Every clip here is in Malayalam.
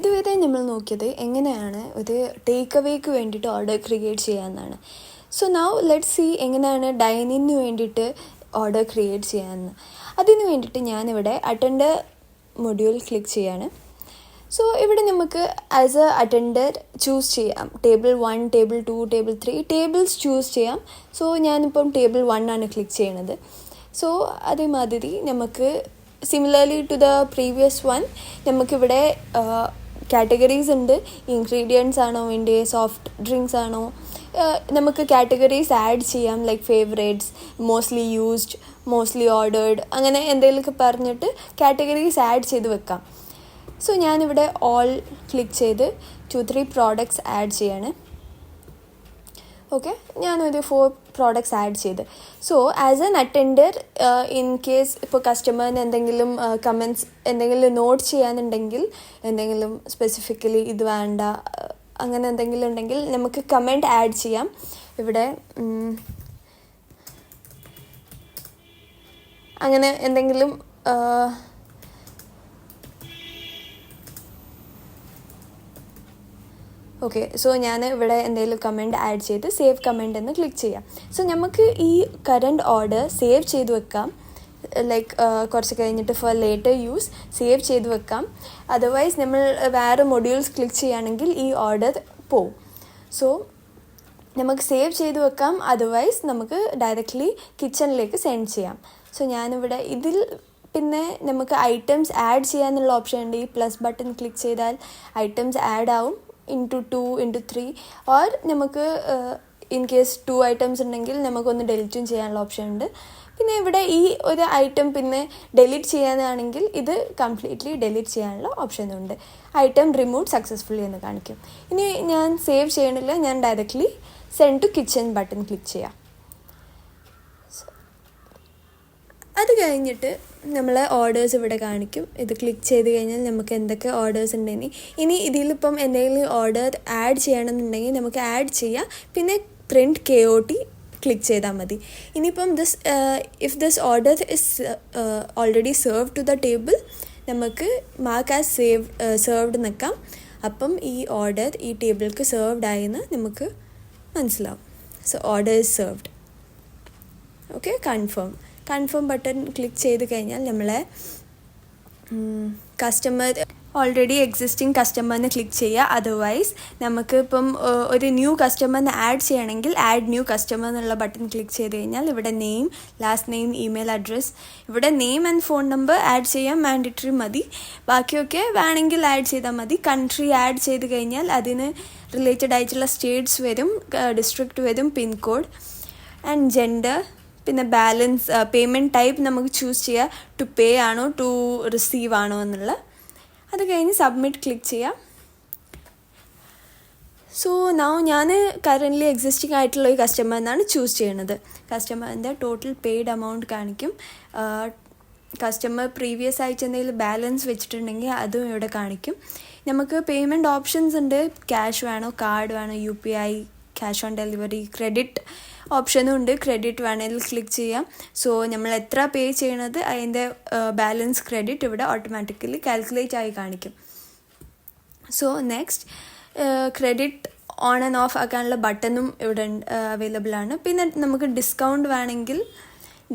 ഇതുവരെ നമ്മൾ നോക്കിയത് എങ്ങനെയാണ് ഒരു ടേക്ക് അവേക്ക് വേണ്ടിയിട്ട് ഓർഡർ ക്രിയേറ്റ് ചെയ്യാമെന്നാണ്. സോ നൗ ലെറ്റ്സ് സീ എങ്ങനെയാണ് ഡൈനിങ്ങിന് വേണ്ടിയിട്ട് ഓർഡർ ക്രിയേറ്റ് ചെയ്യാമെന്ന്. അതിന് വേണ്ടിയിട്ട് ഞാനിവിടെ അറ്റൻഡർ മൊഡ്യൂൾ ക്ലിക്ക് ചെയ്യാണ്. സോ ഇവിടെ നമുക്ക് ആസ് എ അറ്റൻഡർ ചൂസ് ചെയ്യാം. Table 1, table 2, table 3 tables choose ചെയ്യാം. സോ ഞാനിപ്പം ടേബിൾ 1 ആണ് ക്ലിക്ക് ചെയ്യണത്. സോ അതേമാതിരി നമുക്ക് similarly to the previous one നമുക്കിവിടെ കാറ്റഗറീസ് ഉണ്ട്. ഇൻഗ്രീഡിയൻസ് ആണോ വേണ്ടേ, സോഫ്റ്റ് ഡ്രിങ്ക്സ് ആണോ, നമുക്ക് കാറ്റഗറീസ് ആഡ് ചെയ്യാം. Like favourites, mostly used, mostly ordered, അങ്ങനെ എന്തെങ്കിലുമൊക്കെ പറഞ്ഞിട്ട് കാറ്റഗറീസ് ആഡ് ചെയ്ത് വെക്കാം. സോ ഞാനിവിടെ ഓൾ ക്ലിക്ക് ചെയ്ത് 2-3 പ്രോഡക്ട്സ് ആഡ് ചെയ്യാണ്. ഓക്കെ, ഞാനൊരു 4 പ്രോഡക്ട്സ് ആഡ് ചെയ്ത്. So as an attender in case ഇപ്പോൾ കസ്റ്റമറിന് എന്തെങ്കിലും കമൻറ്റ്സ് എന്തെങ്കിലും നോട്ട് ചെയ്യാനുണ്ടെങ്കിൽ, എന്തെങ്കിലും സ്പെസിഫിക്കലി ഇത് വേണ്ട അങ്ങനെ എന്തെങ്കിലും ഉണ്ടെങ്കിൽ നമുക്ക് കമൻറ്റ് ആഡ് ചെയ്യാം. ഇവിടെ അങ്ങനെ എന്തെങ്കിലും ഓക്കെ. സോ ഞാൻ ഇവിടെ എന്തെങ്കിലും കമൻറ്റ് ആഡ് ചെയ്ത് സേവ് കമൻറ്റ് എന്ന് ക്ലിക്ക് ചെയ്യാം. സോ നമുക്ക് ഈ കറൻറ്റ് ഓർഡർ സേവ് ചെയ്ത് വെക്കാം. ലൈക്ക് കുറച്ച് കഴിഞ്ഞിട്ട് ഫോർ ലേറ്റർ യൂസ് സേവ് ചെയ്ത് വെക്കാം. അതർവൈസ് നമ്മൾ വേറെ മൊഡ്യൂൾസ് ക്ലിക്ക് ചെയ്യുകയാണെങ്കിൽ ഈ ഓർഡർ പോവും. സോ നമുക്ക് സേവ് ചെയ്ത് വെക്കാം. അതർവൈസ് നമുക്ക് ഡയറക്റ്റ്ലി കിച്ചണിലേക്ക് സെൻഡ് ചെയ്യാം. സോ ഞാനിവിടെ ഇതിൽ പിന്നെ നമുക്ക് ഐറ്റംസ് ആഡ് ചെയ്യാനുള്ള ഓപ്ഷൻ ഉണ്ട്. ഈ പ്ലസ് ബട്ടൺ ക്ലിക്ക് ചെയ്താൽ ഐറ്റംസ് ആഡ് ആവും into 2, into 3, ഓർ നമുക്ക് ഇൻ കേസ് 2 ഐറ്റംസ് ഉണ്ടെങ്കിൽ നമുക്കൊന്ന് ഡെലിറ്റും ചെയ്യാനുള്ള ഓപ്ഷൻ ഉണ്ട്. പിന്നെ ഇവിടെ ഈ ഒരു ഐറ്റം പിന്നെ ഡെലിറ്റ് ചെയ്യാനാണെങ്കിൽ ഇത് കംപ്ലീറ്റ്ലി ഡെലിറ്റ് ചെയ്യാനുള്ള ഓപ്ഷനുണ്ട്. ഐറ്റം റിമൂവ് സക്സസ്ഫുള്ളി എന്ന് കാണിക്കും. ഇനി ഞാൻ സേവ് ചെയ്യണില്ല, ഞാൻ directly send to kitchen button click ചെയ്യാം. അത് കഴിഞ്ഞിട്ട് നമ്മളെ ഓർഡേഴ്സ് ഇവിടെ കാണിക്കും. ഇത് ക്ലിക്ക് ചെയ്ത് കഴിഞ്ഞാൽ നമുക്ക് എന്തൊക്കെ ഓർഡേഴ്സ് ഉണ്ടെങ്കിൽ, ഇനി ഇതിലിപ്പം എന്തെങ്കിലും ഓർഡർ ആഡ് ചെയ്യണമെന്നുണ്ടെങ്കിൽ നമുക്ക് ആഡ് ചെയ്യാം. പിന്നെ പ്രിൻറ്റ് KOT ക്ലിക്ക് ചെയ്താൽ മതി. ഇനിയിപ്പം if this order is already serve to the table നമുക്ക് മാർക്ക് ആസ് സെർവ്ഡ് നിൽക്കാം. അപ്പം ഈ ഓർഡർ ഈ ടേബിൾക്ക് സെർവ്ഡ് ആയെന്ന് നമുക്ക് മനസ്സിലാവും. So order is served. Okay, confirm button click ചെയ്ത് കഴിഞ്ഞാൽ നമ്മളെ കസ്റ്റമർ ഓൾറെഡി എക്സിസ്റ്റിംഗ് കസ്റ്റമറിനെ ക്ലിക്ക് ചെയ്യുക. അതർവൈസ് നമുക്ക് ഇപ്പം ഒരു ന്യൂ കസ്റ്റമറിനെ ആഡ് ചെയ്യണമെങ്കിൽ ആഡ് ന്യൂ കസ്റ്റമർ എന്നുള്ള ബട്ടൺ ക്ലിക്ക് ചെയ്ത് കഴിഞ്ഞാൽ ഇവിടെ name, last name, email address, ഇവിടെ name and phone number add ചെയ്യാൻ മാൻഡറ്ററി മതി. ബാക്കിയൊക്കെ വേണമെങ്കിൽ ആഡ് ചെയ്താൽ മതി. കൺട്രി ആഡ് ചെയ്ത് കഴിഞ്ഞാൽ അതിന് റിലേറ്റഡ് ആയിട്ടുള്ള സ്റ്റേറ്റ്സ് വരും, ഡിസ്ട്രിക്റ്റ് വരും, പിൻകോഡ് ആൻഡ് ജെൻഡർ, പിന്നെ ബാലൻസ്, പേയ്മെൻറ്റ് ടൈപ്പ് നമുക്ക് ചൂസ് ചെയ്യാം. ടു പേ ആണോ ടു റിസീവ് ആണോ എന്നുള്ള. അത് കഴിഞ്ഞ് സബ്മിറ്റ് ക്ലിക്ക് ചെയ്യാം. സോ നൗ ഞാൻ കറൻ്റ്ലി എക്സിസ്റ്റിംഗ് ആയിട്ടുള്ള ഒരു കസ്റ്റമറിനാണ് ചൂസ് ചെയ്യണത്. കസ്റ്റമറിൻ്റെ ടോട്ടൽ പെയ്ഡ് എമൗണ്ട് കാണിക്കും. കസ്റ്റമർ പ്രീവിയസ് ആയിട്ട് എന്തെങ്കിലും ബാലൻസ് വെച്ചിട്ടുണ്ടെങ്കിൽ അതും ഇവിടെ കാണിക്കും. നമുക്ക് പേയ്മെൻറ്റ് ഓപ്ഷൻസ് ഉണ്ട്. ക്യാഷ് വേണോ, കാർഡ് വേണോ, UPI, cash on delivery, credit ഓപ്ഷനും ഉണ്ട്. ക്രെഡിറ്റ് വേണമെങ്കിൽ ക്ലിക്ക് ചെയ്യാം. സോ നമ്മൾ എത്ര പേ ചെയ്യണത് അതിൻ്റെ ബാലൻസ് ക്രെഡിറ്റ് ഇവിടെ ഓട്ടോമാറ്റിക്കലി കാൽക്കുലേറ്റ് ആയി കാണിക്കും. So next credit on and off ആക്കാനുള്ള ബട്ടണും ഇവിടെ അവൈലബിൾ ആണ്. പിന്നെ നമുക്ക് ഡിസ്കൗണ്ട് വേണമെങ്കിൽ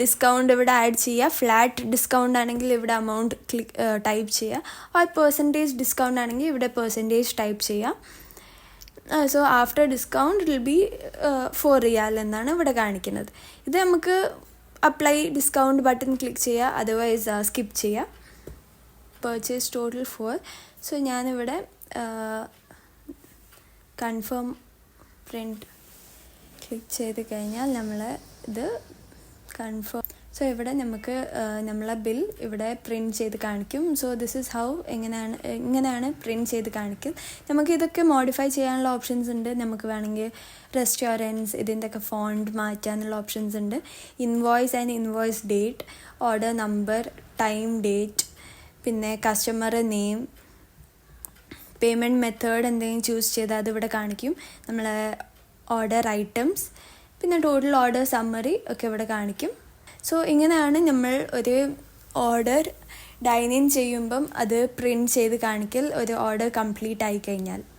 ഡിസ്കൗണ്ട് ഇവിടെ ആഡ് ചെയ്യുക. ഫ്ലാറ്റ് ഡിസ്കൗണ്ട് ആണെങ്കിൽ ഇവിടെ അമൗണ്ട് ടൈപ്പ് ചെയ്യുക. ഓർ പെർസെൻറ്റേജ് ഡിസ്കൗണ്ട് ആണെങ്കിൽ ഇവിടെ പെർസെൻറ്റേജ് ടൈപ്പ് ചെയ്യാം. So after discount will be 4 റിയാൽ എന്നാണ് ഇവിടെ കാണിക്കുന്നത്. ഇത് നമുക്ക് അപ്ലൈ ഡിസ്കൗണ്ട് ബട്ടൺ ക്ലിക്ക് ചെയ്യുക, അതർവൈസ് സ്കിപ്പ് ചെയ്യുക. Purchase total 4. സോ ഞാനിവിടെ കൺഫേം പ്രിൻറ്റ് ക്ലിക്ക് ചെയ്ത് കഴിഞ്ഞാൽ നമ്മൾ ഇത് കൺഫേം. സോ ഇവിടെ നമുക്ക് നമ്മളെ ബിൽ ഇവിടെ പ്രിൻറ്റ് ചെയ്ത് കാണിക്കും. സോ ദിസ് ഈസ് ഹൗ ഇങ്ങനെയാണ് പ്രിൻറ്റ് ചെയ്ത് കാണിക്കും. നമുക്ക് ഇതൊക്കെ മോഡിഫൈ ചെയ്യാനുള്ള ഓപ്ഷൻസ് ഉണ്ട്. നമുക്ക് വേണമെങ്കിൽ റെസ്റ്റോറൻറ്റ്സ് ഇതിൻ്റെയൊക്കെ ഫോണ്ട് മാറ്റാനുള്ള ഓപ്ഷൻസ് ഉണ്ട്. Invoice and invoice date, order number, time, date, പിന്നെ കസ്റ്റമർ നെയിം, പേയ്മെൻറ്റ് മെത്തേഡ് എന്തെങ്കിലും ചൂസ് ചെയ്താൽ അതിവിടെ കാണിക്കും. നമ്മളെ ഓർഡർ ഐറ്റംസ്, പിന്നെ ടോട്ടൽ ഓർഡർ സമ്മറി ഒക്കെ ഇവിടെ കാണിക്കും. സോ ഇങ്ങനെയാണ് നമ്മൾ ഒരു ഓർഡർ ഡൈൻ ഇൻ ചെയ്യുമ്പം അത് പ്രിൻറ്റ് ചെയ്ത് കാണിക്കൽ ഒരു ഓർഡർ കംപ്ലീറ്റ് ആയി കഴിഞ്ഞാൽ.